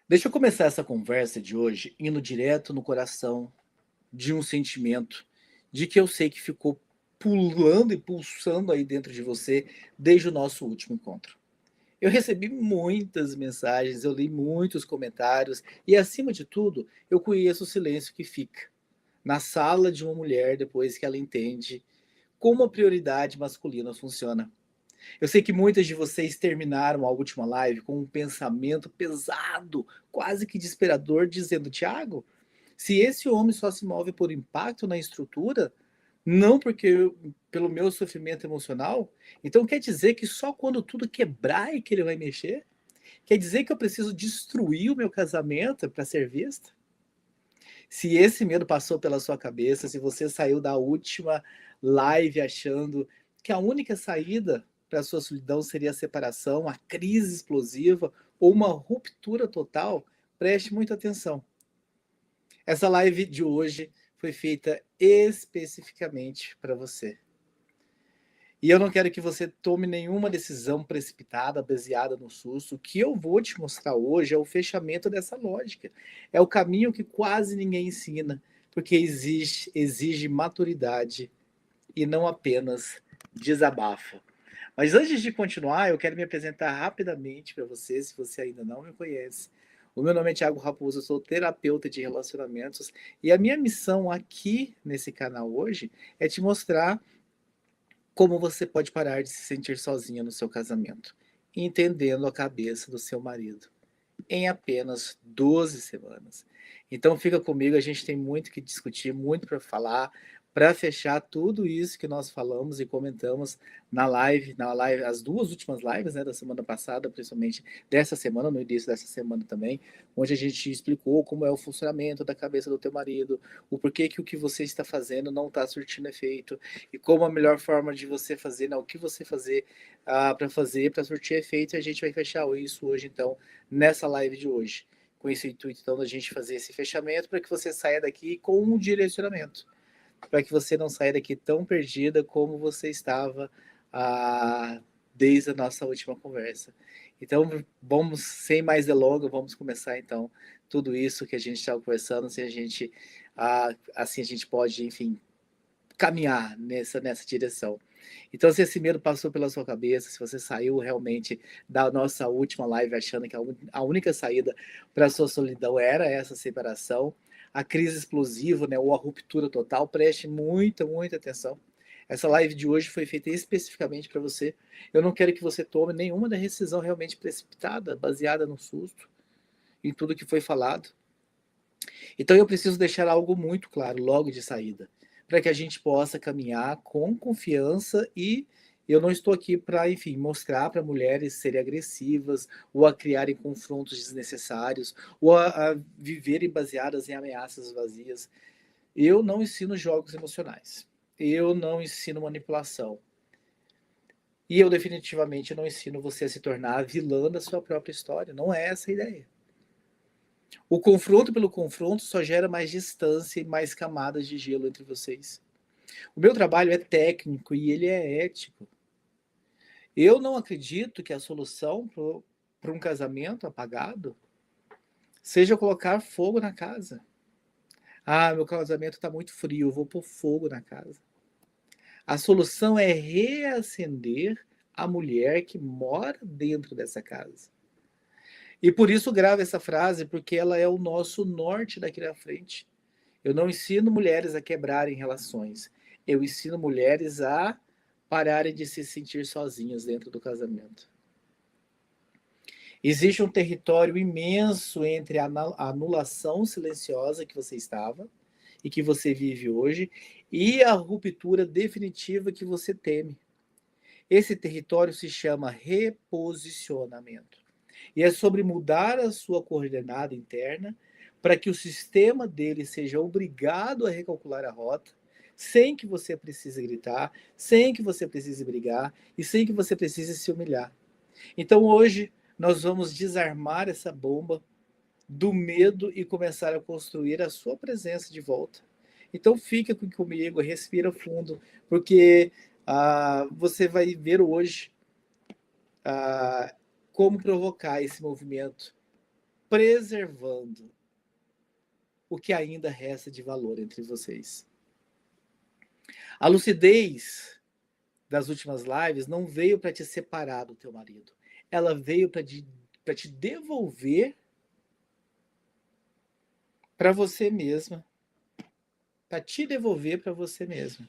Deixa eu começar essa conversa de hoje indo direto no coração de um sentimento de que eu sei que ficou pulando e pulsando aí dentro de você desde o nosso último encontro. Eu recebi muitas mensagens, eu li muitos comentários e, acima de tudo, eu conheço o silêncio que fica na sala de uma mulher depois que ela entende como a prioridade masculina funciona. Eu sei que muitas de vocês terminaram a última live com um pensamento pesado, quase que desesperador, dizendo: Tiago, se esse homem só se move por impacto na estrutura, não pelo meu sofrimento emocional, então quer dizer que só quando tudo quebrar é que ele vai mexer? Quer dizer que eu preciso destruir o meu casamento para ser vista? Se esse medo passou pela sua cabeça, se você saiu da última live achando que a única saída para a sua solidão seria a separação, a crise explosiva ou uma ruptura total, preste muita atenção. Essa live de hoje foi feita especificamente para você. E eu não quero que você tome nenhuma decisão precipitada, baseada no susto. O que eu vou te mostrar hoje é o fechamento dessa lógica. É o caminho que quase ninguém ensina, porque exige maturidade e não apenas desabafo. Mas antes de continuar, eu quero me apresentar rapidamente para você, se você ainda não me conhece. O meu nome é Thiago Raposo, eu sou terapeuta de relacionamentos e a minha missão aqui nesse canal hoje é te mostrar como você pode parar de se sentir sozinha no seu casamento, entendendo a cabeça do seu marido, em apenas 12 semanas. Então fica comigo, a gente tem muito que discutir, muito para falar, para fechar tudo isso que nós falamos e comentamos na live, as duas últimas lives, né, da semana passada, principalmente dessa semana, no início dessa semana também, onde a gente explicou como é o funcionamento da cabeça do teu marido, o porquê que o que você está fazendo não está surtindo efeito, e como a melhor forma de você fazer, né, o que você fazer para surtir efeito, e a gente vai fechar isso hoje, então, nessa live de hoje, com esse intuito então da gente fazer esse fechamento para que você saia daqui com um direcionamento, para que você não saia daqui tão perdida como você estava ah, desde a nossa última conversa. Então, vamos, sem mais delongas, vamos começar então tudo isso que a gente estava conversando, se a gente, assim a gente pode, enfim, caminhar nessa direção. Então, se esse medo passou pela sua cabeça, se você saiu realmente da nossa última live achando que a única saída para a sua solidão era essa separação, a crise explosiva, né, ou a ruptura total, preste muita atenção. Essa live de hoje foi feita especificamente para você. Eu não quero que você tome nenhuma decisão realmente precipitada, baseada no susto, em tudo que foi falado. Então eu preciso deixar algo muito claro logo de saída, para que a gente possa caminhar com confiança e eu não estou aqui para, enfim, mostrar para mulheres serem agressivas ou a criarem confrontos desnecessários ou a viverem baseadas em ameaças vazias. Eu não ensino jogos emocionais. Eu não ensino manipulação. E eu definitivamente não ensino você a se tornar a vilã da sua própria história. Não é essa a ideia. O confronto pelo confronto só gera mais distância e mais camadas de gelo entre vocês. O meu trabalho é técnico e ele é ético. Eu não acredito que a solução para um casamento apagado seja colocar fogo na casa. Ah, meu casamento está muito frio, eu vou pôr fogo na casa. A solução é reacender a mulher que mora dentro dessa casa. E por isso gravo essa frase, porque ela é o nosso norte daqui na frente. Eu não ensino mulheres a quebrarem relações. Eu ensino mulheres a pararem de se sentir sozinhas dentro do casamento. Existe um território imenso entre a anulação silenciosa que você estava e que você vive hoje e a ruptura definitiva que você teme. Esse território se chama reposicionamento. E é sobre mudar a sua coordenada interna para que o sistema dele seja obrigado a recalcular a rota, sem que você precise gritar, sem que você precise brigar e sem que você precise se humilhar. Então hoje nós vamos desarmar essa bomba do medo e começar a construir a sua presença de volta. Então fica comigo, respira fundo, porque você vai ver hoje como provocar esse movimento preservando o que ainda resta de valor entre vocês. A lucidez das últimas lives não veio para te separar do teu marido. Ela veio para te devolver para você mesma. Para te devolver para você mesma.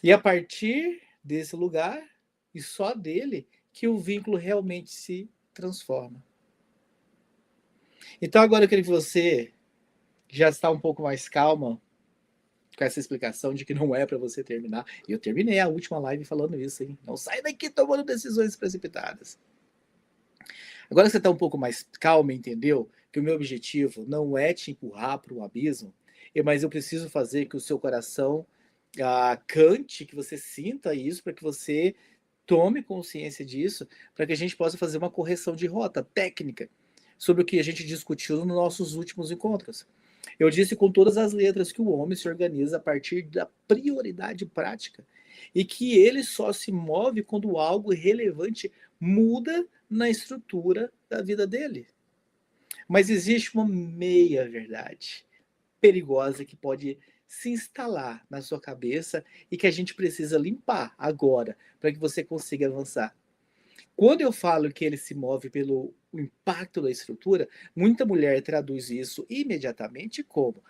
E a partir desse lugar, e só dele, que o vínculo realmente se transforma. Então agora eu queria que você já está um pouco mais calma com essa explicação de que não é para você terminar. E eu terminei a última live falando isso, hein? Não sai daqui tomando decisões precipitadas. Agora que você está um pouco mais calma, entendeu? Que o meu objetivo não é te empurrar para um abismo, mas eu preciso fazer que o seu coração cante, que você sinta isso, para que você tome consciência disso, para que a gente possa fazer uma correção de rota técnica sobre o que a gente discutiu nos nossos últimos encontros. Eu disse com todas as letras que o homem se organiza a partir da prioridade prática e que ele só se move quando algo relevante muda na estrutura da vida dele. Mas existe uma meia-verdade perigosa que pode se instalar na sua cabeça e que a gente precisa limpar agora para que você consiga avançar. Quando eu falo que ele se move pelo impacto da estrutura, muita mulher traduz isso imediatamente como: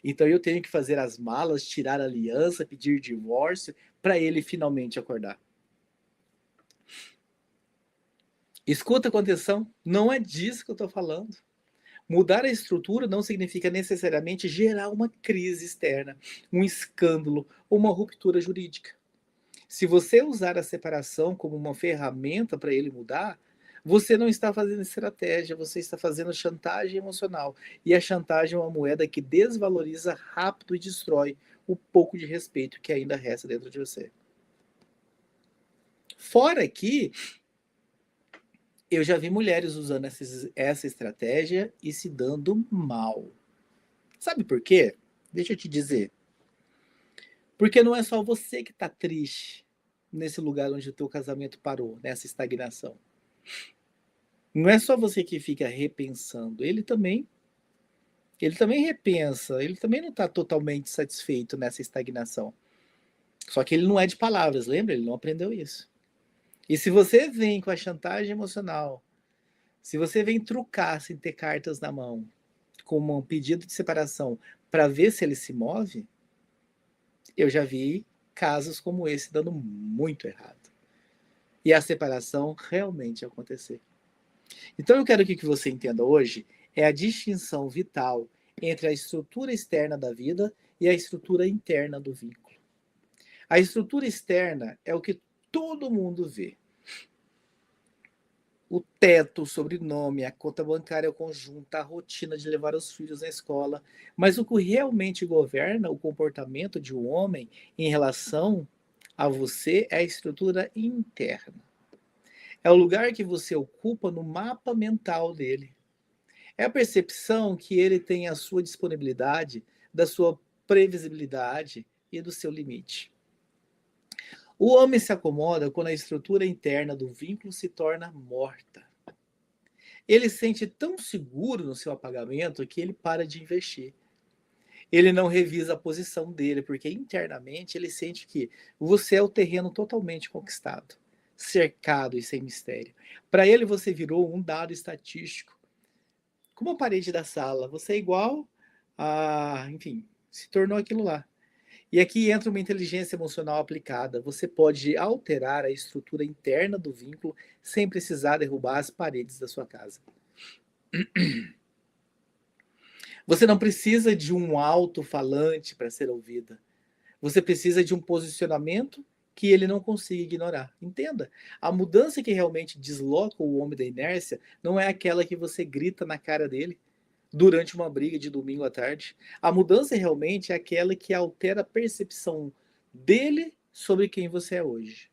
então eu tenho que fazer as malas, tirar a aliança, pedir divórcio para ele finalmente acordar. Escuta com atenção, não é disso que eu estou falando. Mudar a estrutura não significa necessariamente gerar uma crise externa, um escândalo ou uma ruptura jurídica. Se você usar a separação como uma ferramenta para ele mudar, você não está fazendo estratégia, você está fazendo chantagem emocional. E a chantagem é uma moeda que desvaloriza rápido e destrói o pouco de respeito que ainda resta dentro de você. Fora que eu já vi mulheres usando essa estratégia e se dando mal. Sabe por quê? Deixa eu te dizer. Porque não é só você que está triste nesse lugar onde o teu casamento parou, nessa estagnação. Não é só você que fica repensando. Ele também repensa. Ele também não está totalmente satisfeito nessa estagnação. Só que ele não é de palavras, lembra? Ele não aprendeu isso. E se você vem com a chantagem emocional, se você vem trucar sem ter cartas na mão, com um pedido de separação, para ver se ele se move, eu já vi casos como esse dando muito errado. E a separação realmente acontecer. Então eu quero que você entenda hoje é a distinção vital entre a estrutura externa da vida e a estrutura interna do vínculo. A estrutura externa é o que todo mundo vê. O teto, o sobrenome, a conta bancária conjunta, a rotina de levar os filhos na escola. Mas o que realmente governa o comportamento de um homem em relação a você é a estrutura interna. É o lugar que você ocupa no mapa mental dele. É a percepção que ele tem a sua disponibilidade, da sua previsibilidade e do seu limite. O homem se acomoda quando a estrutura interna do vínculo se torna morta. Ele se sente tão seguro no seu apagamento que ele para de investir. Ele não revisa a posição dele, porque internamente ele sente que você é o terreno totalmente conquistado, cercado e sem mistério. Para ele você virou um dado estatístico. Como a parede da sala, você é igual enfim, se tornou aquilo lá. E aqui entra uma inteligência emocional aplicada. Você pode alterar a estrutura interna do vínculo sem precisar derrubar as paredes da sua casa. Você não precisa de um alto-falante para ser ouvida. Você precisa de um posicionamento que ele não consiga ignorar. Entenda, a mudança que realmente desloca o homem da inércia não é aquela que você grita na cara dele durante uma briga de domingo à tarde. A mudança realmente é aquela que altera a percepção dele sobre quem você é hoje.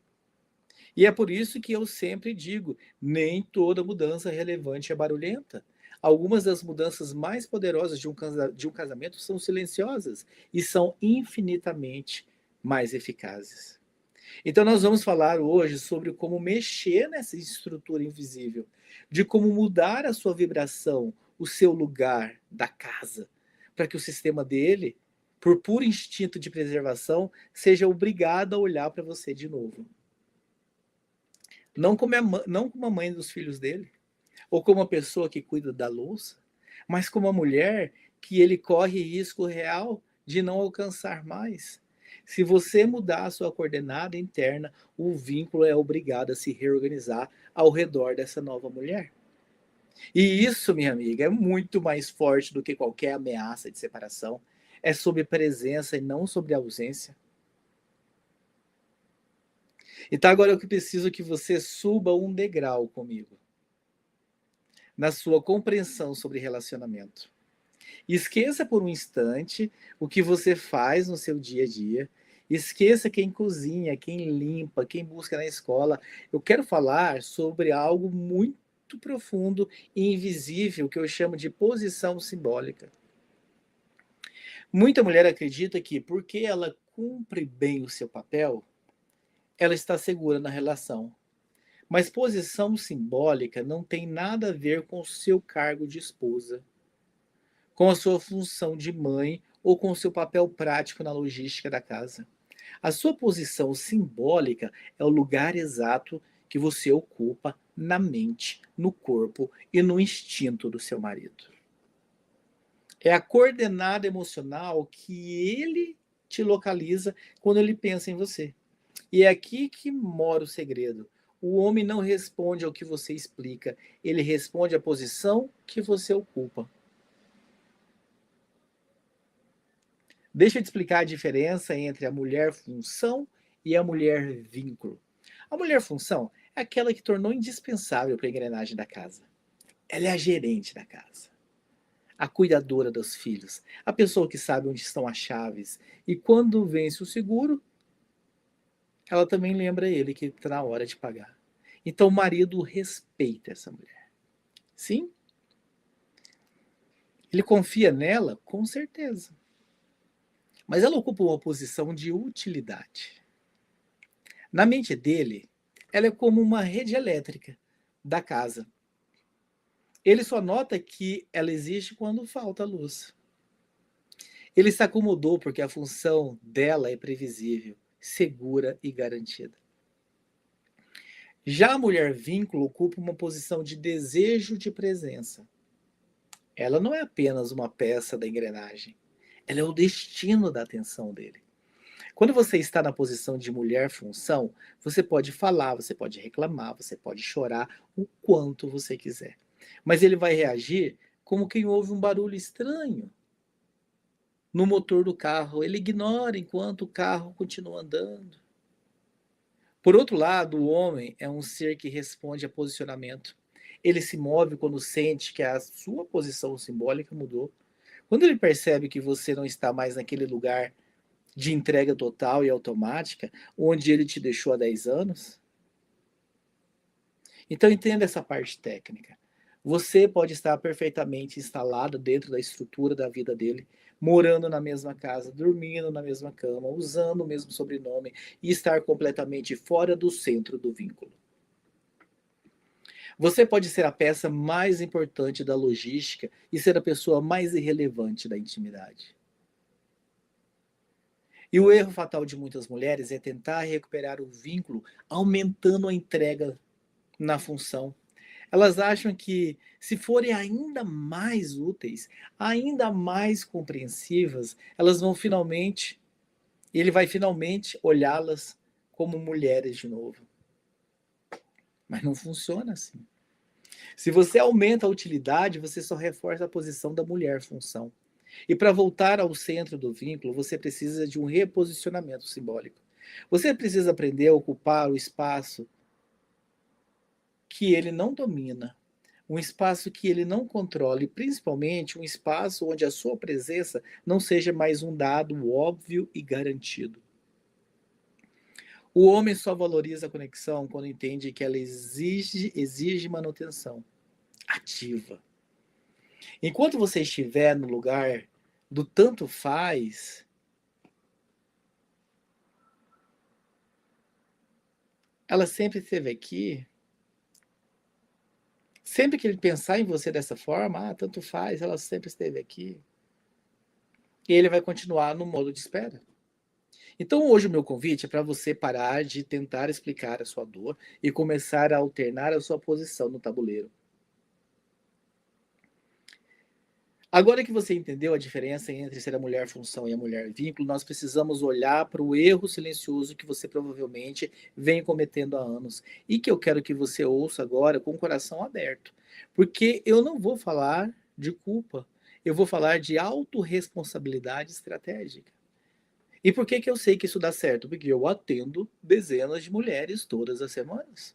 E é por isso que eu sempre digo, nem toda mudança relevante é barulhenta. Algumas das mudanças mais poderosas de um casamento são silenciosas e são infinitamente mais eficazes. Então nós vamos falar hoje sobre como mexer nessa estrutura invisível, de como mudar a sua vibração, o seu lugar da casa, para que o sistema dele, por puro instinto de preservação, seja obrigado a olhar para você de novo. Não como a mãe dos filhos dele, ou como a pessoa que cuida da louça, mas como a mulher que ele corre risco real de não alcançar mais. Se você mudar a sua coordenada interna, o vínculo é obrigado a se reorganizar ao redor dessa nova mulher. E isso, minha amiga, é muito mais forte do que qualquer ameaça de separação. É sobre presença e não sobre ausência. Então agora eu preciso que você suba um degrau comigo na sua compreensão sobre relacionamento. Esqueça por um instante o que você faz no seu dia a dia. Esqueça quem cozinha, quem limpa, quem busca na escola. Eu quero falar sobre algo muito profundo e invisível que eu chamo de posição simbólica. Muita mulher acredita que porque ela cumpre bem o seu papel, ela está segura na relação. Mas posição simbólica não tem nada a ver com o seu cargo de esposa, com a sua função de mãe ou com o seu papel prático na logística da casa. A sua posição simbólica é o lugar exato que você ocupa na mente, no corpo e no instinto do seu marido. É a coordenada emocional que ele te localiza quando ele pensa em você. E é aqui que mora o segredo. O homem não responde ao que você explica, ele responde à posição que você ocupa. Deixa eu te explicar a diferença entre a mulher função e a mulher vínculo. A mulher função é aquela que tornou indispensável para a engrenagem da casa. Ela é a gerente da casa, a cuidadora dos filhos, a pessoa que sabe onde estão as chaves. E quando vence o seguro, ela também lembra ele que está na hora de pagar. Então o marido respeita essa mulher. Sim, ele confia nela, com certeza. Mas ela ocupa uma posição de utilidade. Na mente dele, ela é como uma rede elétrica da casa. Ele só nota que ela existe quando falta luz. Ele se acomodou porque a função dela é previsível, segura e garantida. Já a mulher vínculo ocupa uma posição de desejo de presença. Ela não é apenas uma peça da engrenagem, ela é o destino da atenção dele. Quando você está na posição de mulher função, você pode falar, você pode reclamar, você pode chorar o quanto você quiser. Mas ele vai reagir como quem ouve um barulho estranho no motor do carro. Ele ignora enquanto o carro continua andando. Por outro lado, o homem é um ser que responde a posicionamento. Ele se move quando sente que a sua posição simbólica mudou. Quando ele percebe que você não está mais naquele lugar de entrega total e automática, onde ele te deixou há 10 anos. Então entenda essa parte técnica. Você pode estar perfeitamente instalado dentro da estrutura da vida dele, morando na mesma casa, dormindo na mesma cama, usando o mesmo sobrenome e estar completamente fora do centro do vínculo. Você pode ser a peça mais importante da logística e ser a pessoa mais irrelevante da intimidade. E o erro fatal de muitas mulheres é tentar recuperar o vínculo aumentando a entrega na função. Elas acham que, se forem ainda mais úteis, ainda mais compreensivas, elas vão finalmente, ele vai finalmente olhá-las como mulheres de novo. Mas não funciona assim. Se você aumenta a utilidade, você só reforça a posição da mulher função. E para voltar ao centro do vínculo, você precisa de um reposicionamento simbólico. Você precisa aprender a ocupar o espaço que ele não domina, um espaço que ele não controla e principalmente um espaço onde a sua presença não seja mais um dado óbvio e garantido. O homem só valoriza a conexão quando entende que ela exige manutenção ativa. Enquanto você estiver no lugar do tanto faz, ela sempre esteve aqui. Sempre que ele pensar em você dessa forma, tanto faz, ela sempre esteve aqui. E ele vai continuar no modo de espera. Então, hoje o meu convite é para você parar de tentar explicar a sua dor e começar a alternar a sua posição no tabuleiro. Agora que você entendeu a diferença entre ser a mulher função e a mulher vínculo, nós precisamos olhar para o erro silencioso que você provavelmente vem cometendo há anos e que eu quero que você ouça agora com o coração aberto, porque eu não vou falar de culpa, eu vou falar de autorresponsabilidade estratégica. E por que que eu sei que isso dá certo? Porque eu atendo dezenas de mulheres todas as semanas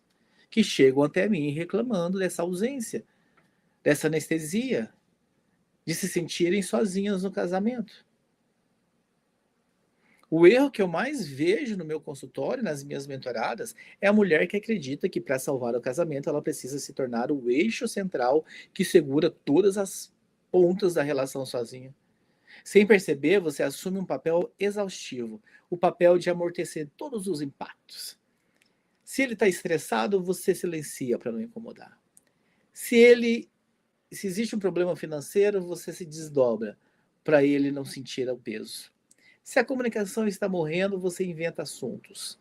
que chegam até mim reclamando dessa ausência, dessa anestesia, de se sentirem sozinhas no casamento. O erro que eu mais vejo no meu consultório, nas minhas mentoradas, é a mulher que acredita que para salvar o casamento ela precisa se tornar o eixo central que segura todas as pontas da relação sozinha. Sem perceber, você assume um papel exaustivo, o papel de amortecer todos os impactos. Se ele está estressado, você silencia para não incomodar. Se existe um problema financeiro, você se desdobra para ele não sentir o peso. Se a comunicação está morrendo, você inventa assuntos.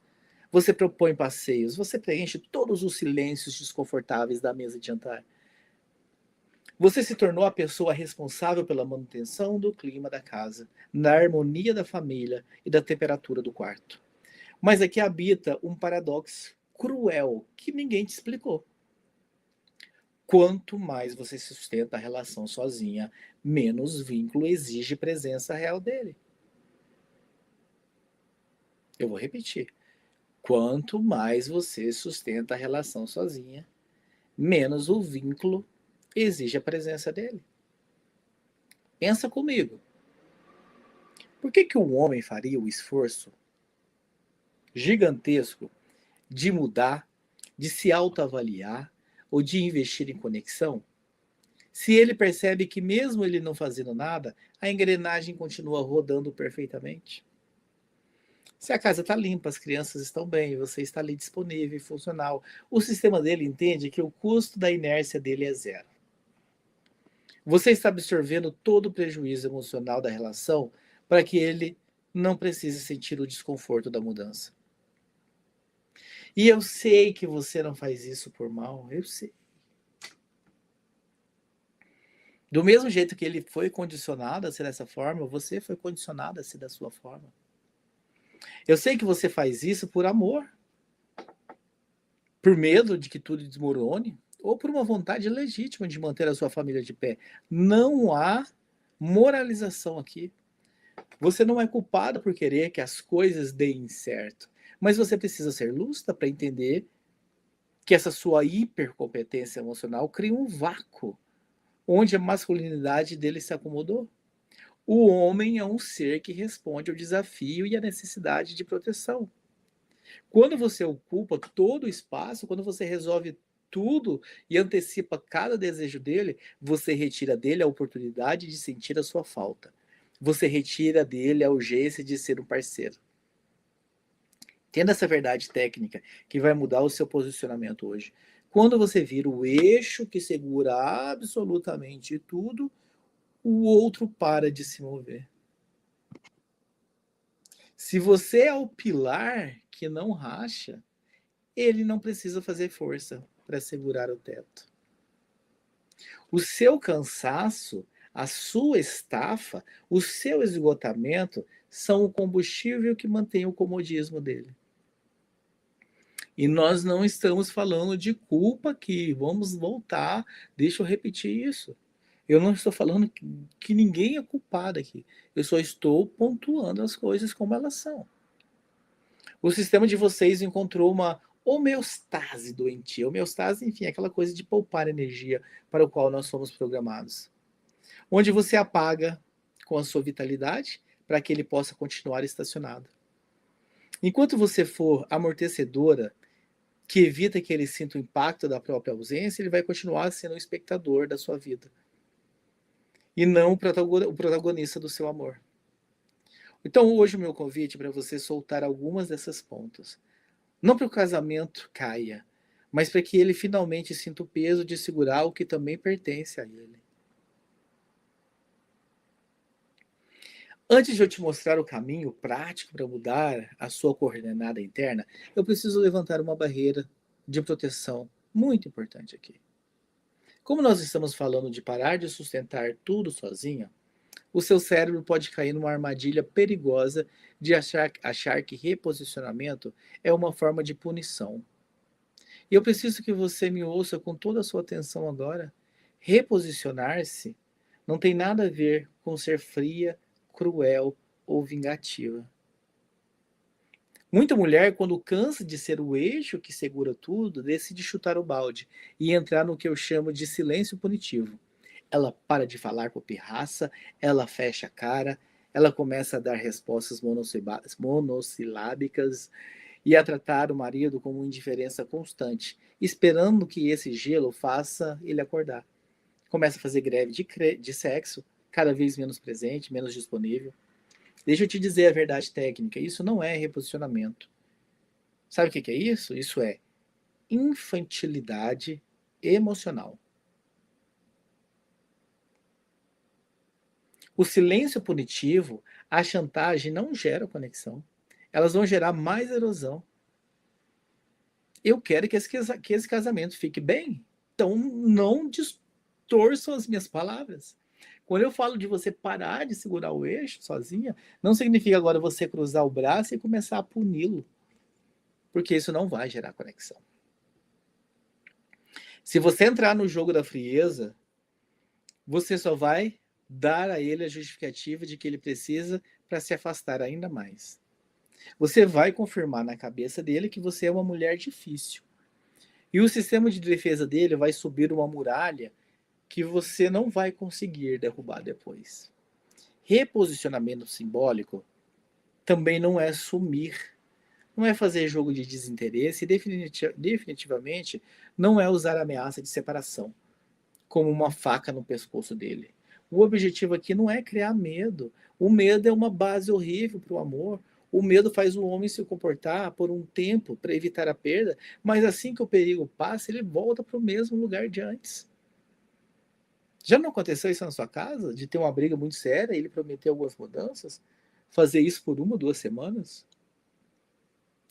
Você propõe passeios, você preenche todos os silêncios desconfortáveis da mesa de jantar. Você se tornou a pessoa responsável pela manutenção do clima da casa, na harmonia da família e da temperatura do quarto. Mas aqui habita um paradoxo cruel que ninguém te explicou. Quanto mais você sustenta a relação sozinha, menos vínculo exige presença real dele. Eu vou repetir. Quanto mais você sustenta a relação sozinha, menos o vínculo exige a presença dele. Pensa comigo. Por que um homem faria o esforço gigantesco de mudar, de se autoavaliar ou de investir em conexão, se ele percebe que mesmo ele não fazendo nada, a engrenagem continua rodando perfeitamente? Se a casa está limpa, as crianças estão bem, você está ali disponível e funcional, o sistema dele entende que o custo da inércia dele é zero. Você está absorvendo todo o prejuízo emocional da relação para que ele não precise sentir o desconforto da mudança. E eu sei que você não faz isso por mal, eu sei. Do mesmo jeito que ele foi condicionado a ser dessa forma, você foi condicionado a ser da sua forma. Eu sei que você faz isso por amor, por medo de que tudo desmorone, ou por uma vontade legítima de manter a sua família de pé. Não há moralização aqui. Você não é culpado por querer que as coisas deem certo, mas você precisa ser lúcida para entender que essa sua hipercompetência emocional cria um vácuo onde a masculinidade dele se acomodou. O homem é um ser que responde ao desafio e à necessidade de proteção. Quando você ocupa todo o espaço, quando você resolve tudo e antecipa cada desejo dele, você retira dele a oportunidade de sentir a sua falta. Você retira dele a urgência de ser um parceiro. Entenda essa verdade técnica que vai mudar o seu posicionamento hoje. Quando você vira o eixo que segura absolutamente tudo, o outro para de se mover. Se você é o pilar que não racha, ele não precisa fazer força para segurar o teto. O seu cansaço, a sua estafa, o seu esgotamento são o combustível que mantém o comodismo dele. E nós não estamos falando de culpa aqui. Vamos voltar. Deixa eu repetir isso. Eu não estou falando que ninguém é culpado aqui. Eu só estou pontuando as coisas como elas são. O sistema de vocês encontrou uma homeostase doentia. Homeostase, enfim, é aquela coisa de poupar energia para o qual nós somos programados. Onde você apaga com a sua vitalidade para que ele possa continuar estacionado. Enquanto você for amortecedora, que evita que ele sinta o impacto da própria ausência, ele vai continuar sendo o espectador da sua vida. E não o protagonista do seu amor. Então hoje o meu convite é para você soltar algumas dessas pontas. Não para o casamento caia, mas para que ele finalmente sinta o peso de segurar o que também pertence a ele. Antes de eu te mostrar o caminho prático para mudar a sua coordenada interna, eu preciso levantar uma barreira de proteção muito importante aqui. Como nós estamos falando de parar de sustentar tudo sozinha, o seu cérebro pode cair numa armadilha perigosa de achar que reposicionamento é uma forma de punição. E eu preciso que você me ouça com toda a sua atenção agora. Reposicionar-se não tem nada a ver com ser fria, cruel ou vingativa. Muita mulher, quando cansa de ser o eixo que segura tudo, decide chutar o balde e entrar no que eu chamo de silêncio punitivo. Ela para de falar com pirraça, ela fecha a cara, ela começa a dar respostas monossilábicas e a tratar o marido com uma indiferença constante, esperando que esse gelo faça ele acordar. Começa a fazer greve de sexo, cada vez menos presente, menos disponível. Deixa eu te dizer a verdade técnica, isso não é reposicionamento. Sabe o que é isso? Isso é infantilidade emocional. O silêncio punitivo, a chantagem não gera conexão. Elas vão gerar mais erosão. Eu quero que esse casamento fique bem. Então não distorçam as minhas palavras. Quando eu falo de você parar de segurar o eixo sozinha, não significa agora você cruzar o braço e começar a puni-lo. Porque isso não vai gerar conexão. Se você entrar no jogo da frieza, você só vai dar a ele a justificativa de que ele precisa para se afastar ainda mais. Você vai confirmar na cabeça dele que você é uma mulher difícil. E o sistema de defesa dele vai subir uma muralha que você não vai conseguir derrubar depois. Reposicionamento simbólico também não é sumir, não é fazer jogo de desinteresse e definitivamente não é usar a ameaça de separação como uma faca no pescoço dele. O objetivo aqui não é criar medo. O medo é uma base horrível para o amor. O medo faz o homem se comportar por um tempo para evitar a perda, mas assim que o perigo passa, ele volta para o mesmo lugar de antes. Já não aconteceu isso na sua casa? De ter uma briga muito séria e ele prometer algumas mudanças? Fazer isso por 1 ou 2 semanas?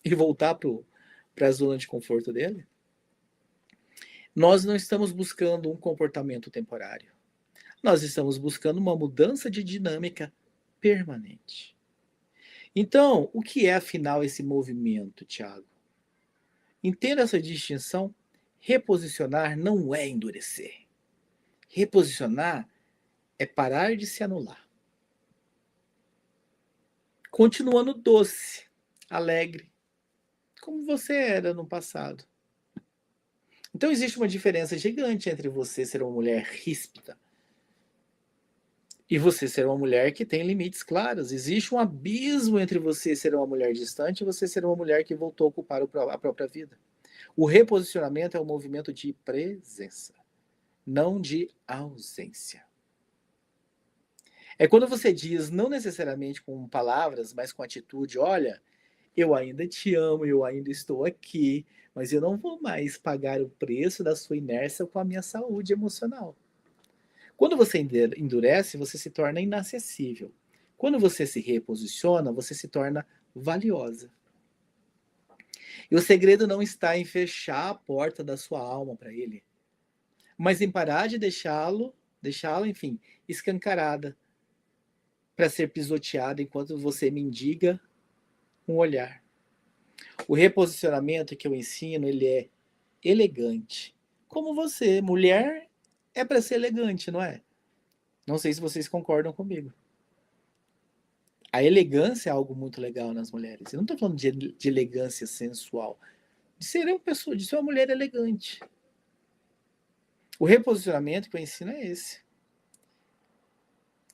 E voltar para a zona de conforto dele? Nós não estamos buscando um comportamento temporário. Nós estamos buscando uma mudança de dinâmica permanente. Então, o que é afinal esse movimento, Tiago? Entenda essa distinção. Reposicionar não é endurecer. Reposicionar é parar de se anular. Continuando doce, alegre, como você era no passado. Então existe uma diferença gigante entre você ser uma mulher ríspida e você ser uma mulher que tem limites claros. Existe um abismo entre você ser uma mulher distante e você ser uma mulher que voltou a ocupar a própria vida. O reposicionamento é um movimento de presença, não de ausência. É quando você diz, não necessariamente com palavras, mas com atitude, olha, eu ainda te amo, eu ainda estou aqui, mas eu não vou mais pagar o preço da sua inércia com a minha saúde emocional. Quando você endurece, você se torna inacessível. Quando você se reposiciona, você se torna valiosa. E o segredo não está em fechar a porta da sua alma para ele, mas em parar de deixá-la, enfim, escancarada, para ser pisoteada enquanto você mendiga um olhar. O reposicionamento que eu ensino, ele é elegante. Como você, mulher, é para ser elegante, não é? Não sei se vocês concordam comigo. A elegância é algo muito legal nas mulheres. Eu não estou falando de elegância sensual, de ser uma pessoa, de ser uma mulher elegante. O reposicionamento que eu ensino é esse.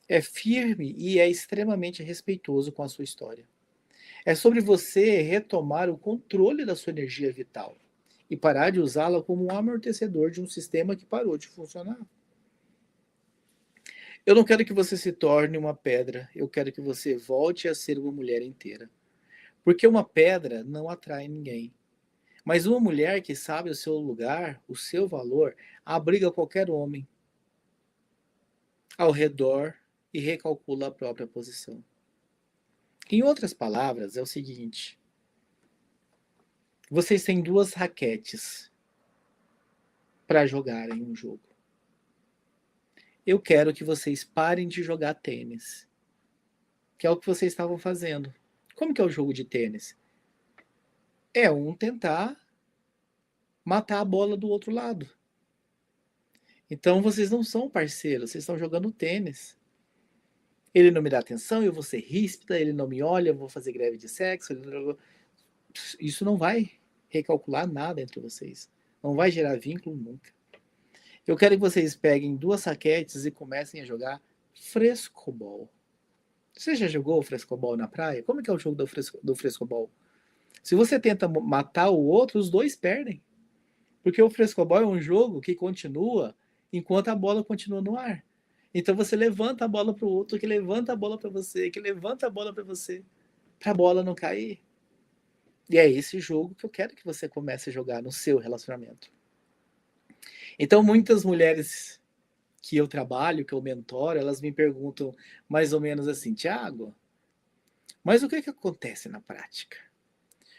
É firme e é extremamente respeitoso com a sua história. É sobre você retomar o controle da sua energia vital e parar de usá-la como um amortecedor de um sistema que parou de funcionar. Eu não quero que você se torne uma pedra, eu quero que você volte a ser uma mulher inteira. Porque uma pedra não atrai ninguém. Mas uma mulher que sabe o seu lugar, o seu valor, abriga qualquer homem ao redor e recalcula a própria posição. Em outras palavras, é o seguinte: vocês têm duas raquetes para jogarem um jogo. Eu quero que vocês parem de jogar tênis, que é o que vocês estavam fazendo. Como que é o jogo de tênis? É um tentar matar a bola do outro lado. Então vocês não são parceiros, vocês estão jogando tênis. Ele não me dá atenção, eu vou ser ríspida, ele não me olha, eu vou fazer greve de sexo. Isso não vai recalcular nada entre vocês. Não vai gerar vínculo nunca. Eu quero que vocês peguem duas raquetes e comecem a jogar frescobol. Você já jogou frescobol na praia? Como é que é o jogo do frescobol? Se você tenta matar o outro, os dois perdem. Porque o frescobol é um jogo que continua enquanto a bola continua no ar. Então você levanta a bola para o outro, que levanta a bola para você, que levanta a bola para você, para a bola não cair. E é esse jogo que eu quero que você comece a jogar no seu relacionamento. Então muitas mulheres que eu trabalho, que eu mentoro, elas me perguntam mais ou menos assim: Tiago, mas o que acontece na prática?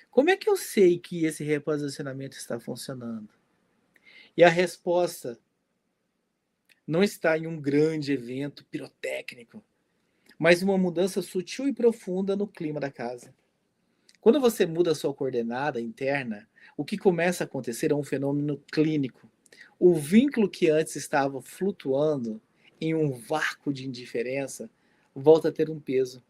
Como é que eu sei que esse reposicionamento está funcionando? E a resposta não está em um grande evento pirotécnico, mas uma mudança sutil e profunda no clima da casa. Quando você muda a sua coordenada interna, o que começa a acontecer é um fenômeno clínico. O vínculo que antes estava flutuando em um vácuo de indiferença volta a ter um peso.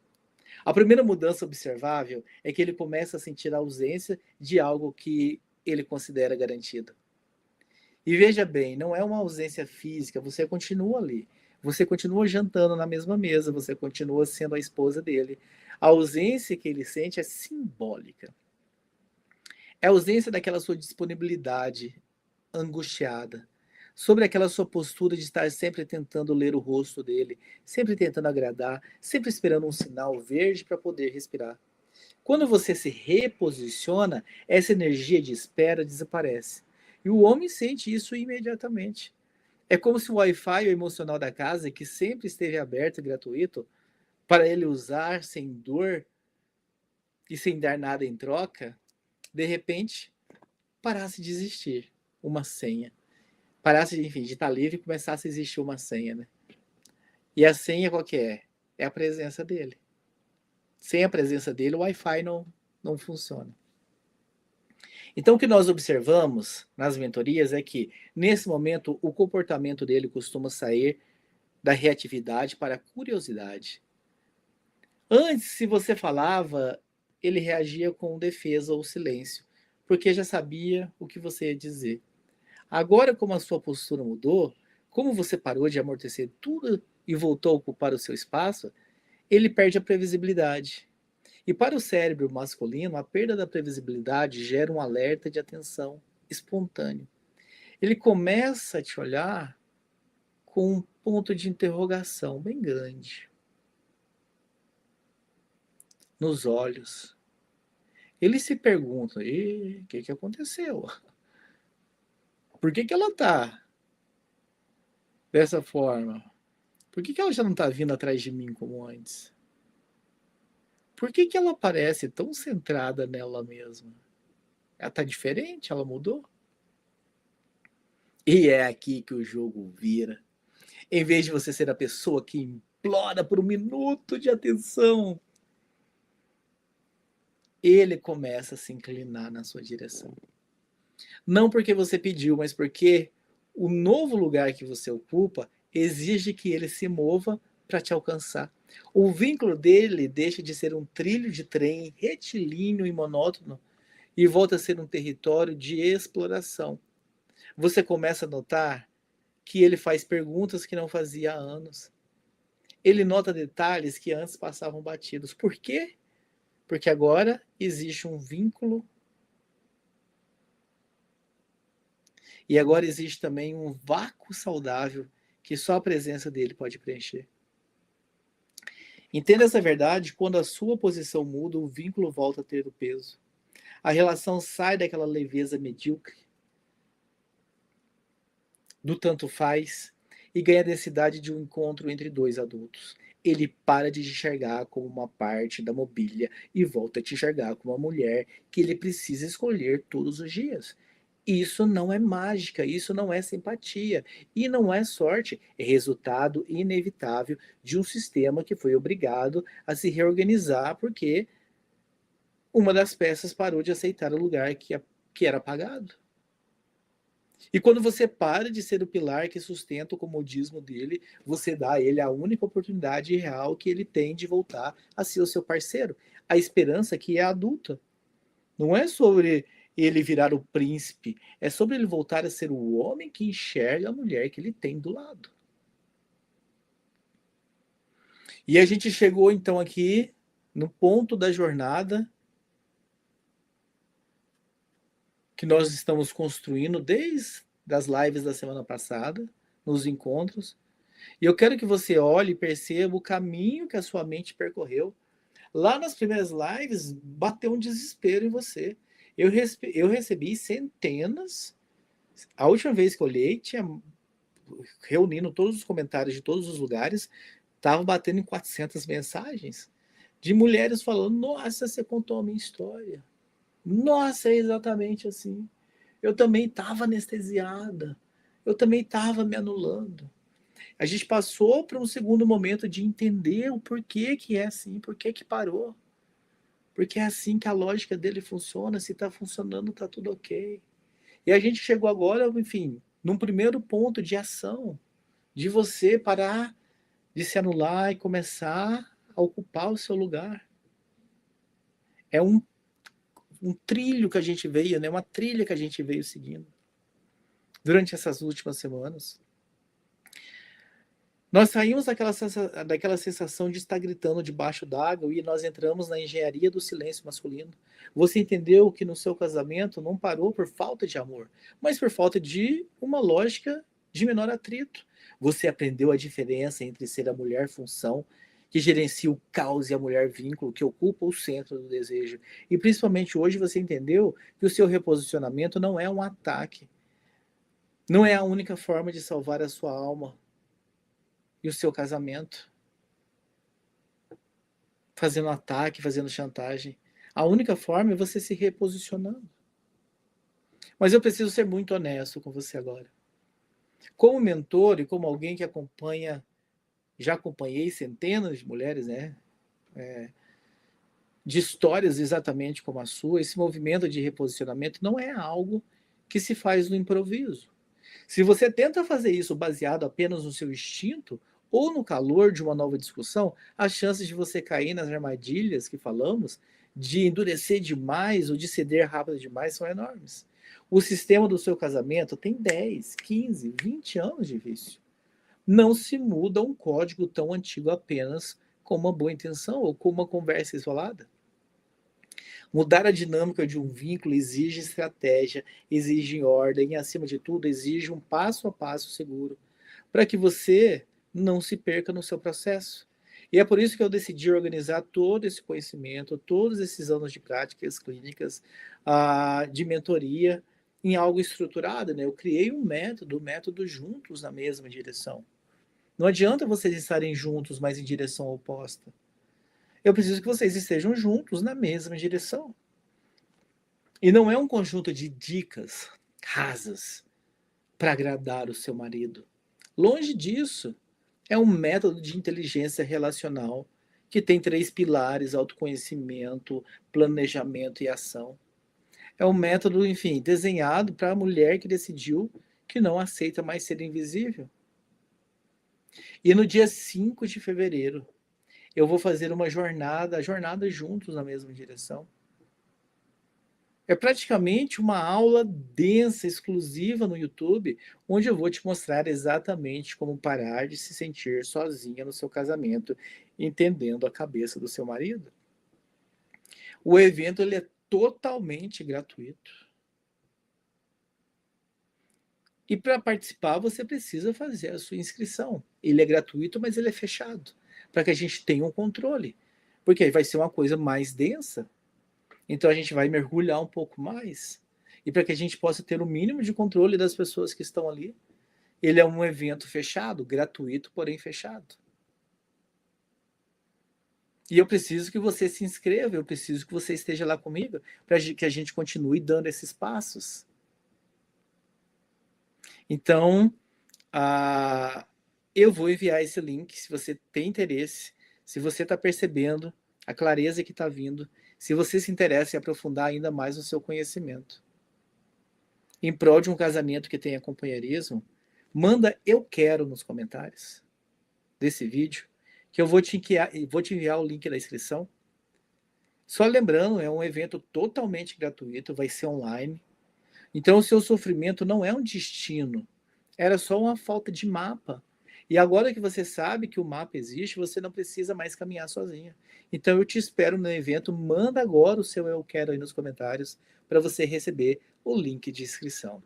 A primeira mudança observável é que ele começa a sentir a ausência de algo que ele considera garantido. E veja bem, não é uma ausência física, você continua ali. Você continua jantando na mesma mesa, você continua sendo a esposa dele. A ausência que ele sente é simbólica. É a ausência daquela sua disponibilidade angustiada, sobre aquela sua postura de estar sempre tentando ler o rosto dele, sempre tentando agradar, sempre esperando um sinal verde para poder respirar. Quando você se reposiciona, essa energia de espera desaparece. E o homem sente isso imediatamente. É como se o Wi-Fi emocional da casa, que sempre esteve aberto e gratuito, para ele usar sem dor e sem dar nada em troca, de repente parasse de existir uma senha. Parasse, enfim, de estar livre e começasse a existir uma senha, né? E a senha qual que é? É a presença dele. Sem a presença dele, o Wi-Fi não funciona. Então, o que nós observamos nas mentorias é que, nesse momento, o comportamento dele costuma sair da reatividade para a curiosidade. Antes, se você falava, ele reagia com defesa ou silêncio, porque já sabia o que você ia dizer. Agora, como a sua postura mudou, como você parou de amortecer tudo e voltou a ocupar o seu espaço, ele perde a previsibilidade. E para o cérebro masculino, a perda da previsibilidade gera um alerta de atenção espontâneo. Ele começa a te olhar com um ponto de interrogação bem grande nos olhos. Ele se pergunta: o que aconteceu? Por que ela está dessa forma? Por que ela já não está vindo atrás de mim como antes? Por que ela parece tão centrada nela mesma? Ela está diferente? Ela mudou? E é aqui que o jogo vira. Em vez de você ser a pessoa que implora por um minuto de atenção, ele começa a se inclinar na sua direção. Não porque você pediu, mas porque o novo lugar que você ocupa exige que ele se mova para te alcançar. O vínculo dele deixa de ser um trilho de trem retilíneo e monótono e volta a ser um território de exploração. Você começa a notar que ele faz perguntas que não fazia há anos. Ele nota detalhes que antes passavam batidos. Por quê? Porque agora existe um vínculo e agora existe também um vácuo saudável que só a presença dele pode preencher. Entenda essa verdade: quando a sua posição muda, o vínculo volta a ter o peso. A relação sai daquela leveza medíocre, do tanto faz, e ganha a densidade de um encontro entre dois adultos. Ele para de te enxergar como uma parte da mobília e volta a te enxergar como uma mulher que ele precisa escolher todos os dias. Isso não é mágica, isso não é simpatia e não é sorte, é resultado inevitável de um sistema que foi obrigado a se reorganizar porque uma das peças parou de aceitar o lugar que era pagado. E quando você para de ser o pilar que sustenta o comodismo dele, você dá a ele a única oportunidade real que ele tem de voltar a ser o seu parceiro. A esperança que é adulta. Não é sobre ele virar o príncipe, é sobre ele voltar a ser o homem que enxerga a mulher que ele tem do lado. E a gente chegou então aqui no ponto da jornada que nós estamos construindo desde as lives da semana passada, nos encontros. E eu quero que você olhe e perceba o caminho que a sua mente percorreu. Lá nas primeiras lives, bateu um desespero em você. Eu recebi centenas. A última vez que eu olhei, tinha reunindo todos os comentários de todos os lugares, estava batendo em 400 mensagens de mulheres falando: nossa, você contou a minha história. Nossa, é exatamente assim. Eu também estava anestesiada. Eu também estava me anulando. A gente passou para um segundo momento de entender o porquê que é assim, porquê que parou. Porque é assim que a lógica dele funciona, se está funcionando, está tudo ok. E a gente chegou agora, enfim, num primeiro ponto de ação, de você parar de se anular e começar a ocupar o seu lugar. É um trilho que a gente veio, né? Uma trilha que a gente veio seguindo durante essas últimas semanas. Nós saímos daquela sensação de estar gritando debaixo d'água e nós entramos na engenharia do silêncio masculino. Você entendeu que no seu casamento não parou por falta de amor, mas por falta de uma lógica de menor atrito. Você aprendeu a diferença entre ser a mulher função, que gerencia o caos, e a mulher vínculo, que ocupa o centro do desejo. E principalmente hoje você entendeu que o seu reposicionamento não é um ataque, não é a única forma de salvar a sua alma e o seu casamento, fazendo ataque, fazendo chantagem. A única forma é você se reposicionando. Mas eu preciso ser muito honesto com você agora. Como mentor e como alguém que acompanha, já acompanhei centenas de mulheres, né? De histórias exatamente como a sua, esse movimento de reposicionamento não é algo que se faz no improviso. Se você tenta fazer isso baseado apenas no seu instinto ou no calor de uma nova discussão, as chances de você cair nas armadilhas que falamos, de endurecer demais ou de ceder rápido demais, são enormes. O sistema do seu casamento tem 10, 15, 20 anos de vício. Não se muda um código tão antigo apenas com uma boa intenção ou com uma conversa isolada. Mudar a dinâmica de um vínculo exige estratégia, exige ordem e, acima de tudo, exige um passo a passo seguro para que você não se perca no seu processo. E é por isso que eu decidi organizar todo esse conhecimento, todos esses anos de práticas clínicas, de mentoria, em algo estruturado. Né? Eu criei um método juntos na mesma direção. Não adianta vocês estarem juntos, mas em direção oposta. Eu preciso que vocês estejam juntos na mesma direção. E não é um conjunto de dicas rasas para agradar o seu marido. Longe disso. É um método de inteligência relacional que tem 3 pilares: autoconhecimento, planejamento e ação. É um método, enfim, desenhado para a mulher que decidiu que não aceita mais ser invisível. E no dia 5 de fevereiro, eu vou fazer uma jornada juntos na mesma direção. É praticamente uma aula densa, exclusiva no YouTube, onde eu vou te mostrar exatamente como parar de se sentir sozinha no seu casamento, entendendo a cabeça do seu marido. O evento ele é totalmente gratuito. E para participar, você precisa fazer a sua inscrição. Ele é gratuito, mas ele é fechado, para que a gente tenha um controle. Porque aí vai ser uma coisa mais densa. Então a gente vai mergulhar um pouco mais. E para que a gente possa ter o mínimo de controle das pessoas que estão ali, ele é um evento fechado, gratuito, porém fechado. E eu preciso que você se inscreva, eu preciso que você esteja lá comigo, para que a gente continue dando esses passos. Então, eu vou enviar esse link, se você tem interesse, se você está percebendo a clareza que está vindo, se você se interessa em aprofundar ainda mais o seu conhecimento. Em prol de um casamento que tenha companheirismo, manda eu quero nos comentários desse vídeo, que eu vou te enviar o link da inscrição. Só lembrando, é um evento totalmente gratuito, vai ser online. Então o seu sofrimento não é um destino, era só uma falta de mapa. E agora que você sabe que o mapa existe, você não precisa mais caminhar sozinha. Então eu te espero no evento, manda agora o seu eu quero aí nos comentários para você receber o link de inscrição.